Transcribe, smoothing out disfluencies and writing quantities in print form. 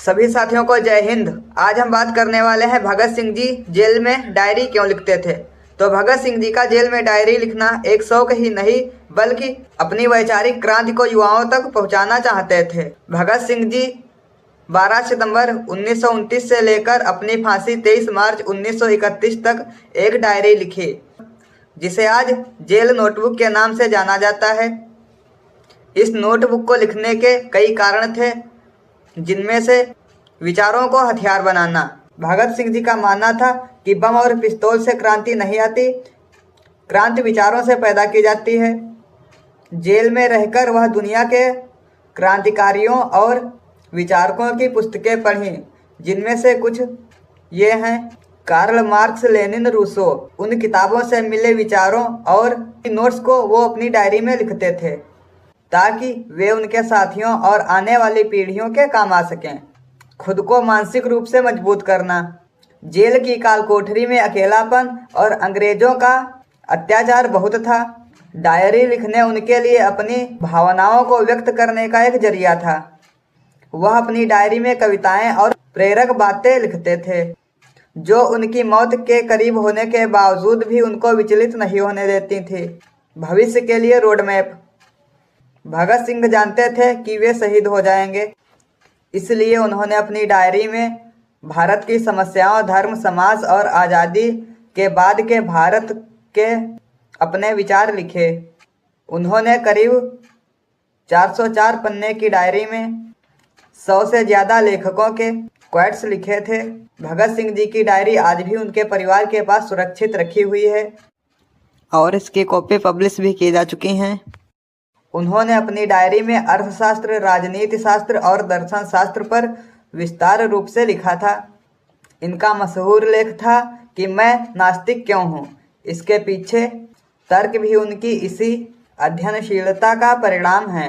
सभी साथियों को जय हिंद। आज हम बात करने वाले हैं भगत सिंह जी जेल में डायरी क्यों लिखते थे। तो भगत सिंह जी का जेल में डायरी लिखना एक शौक ही नहीं बल्कि अपनी वैचारिक क्रांति को युवाओं तक पहुंचाना चाहते थे। भगत सिंह जी 12 सितंबर 1929 से लेकर अपनी फांसी 23 मार्च 1931 तक एक डायरी लिखी, जिसे आज जेल नोटबुक के नाम से जाना जाता है। इस नोटबुक को लिखने के कई कारण थे, जिनमें से विचारों को हथियार बनाना। भगत सिंह जी का मानना था कि बम और पिस्तौल से क्रांति नहीं आती, क्रांति विचारों से पैदा की जाती है। जेल में रहकर वह दुनिया के क्रांतिकारियों और विचारकों की पुस्तकें पढ़ी, जिनमें से कुछ ये हैं: कार्ल मार्क्स, लेनिन, रूसो। उन किताबों से मिले विचारों और नोट्स को वो अपनी डायरी में लिखते थे, ताकि वे उनके साथियों और आने वाली पीढ़ियों के काम आ सकें। खुद को मानसिक रूप से मजबूत करना। जेल की काल कोठरी में अकेलापन और अंग्रेजों का अत्याचार बहुत था। डायरी लिखने उनके लिए अपनी भावनाओं को व्यक्त करने का एक जरिया था। वह अपनी डायरी में कविताएं और प्रेरक बातें लिखते थे, जो उनकी मौत के करीब होने के बावजूद भी उनको विचलित नहीं होने देती थी। भविष्य के लिए रोड मैप। भगत सिंह जानते थे कि वे शहीद हो जाएंगे, इसलिए उन्होंने अपनी डायरी में भारत की समस्याओं, धर्म, समाज और आज़ादी के बाद के भारत के अपने विचार लिखे। उन्होंने करीब 404 पन्ने की डायरी में 100 से ज़्यादा लेखकों के क्वोट्स लिखे थे। भगत सिंह जी की डायरी आज भी उनके परिवार के पास सुरक्षित रखी हुई है और इसकी कॉपी पब्लिश भी की जा चुकी हैं। उन्होंने अपनी डायरी में अर्थशास्त्र, राजनीति शास्त्र और दर्शन शास्त्र पर विस्तार रूप से लिखा था। इनका मशहूर लेख था कि मैं नास्तिक क्यों हूँ। इसके पीछे तर्क भी उनकी इसी अध्ययनशीलता का परिणाम है।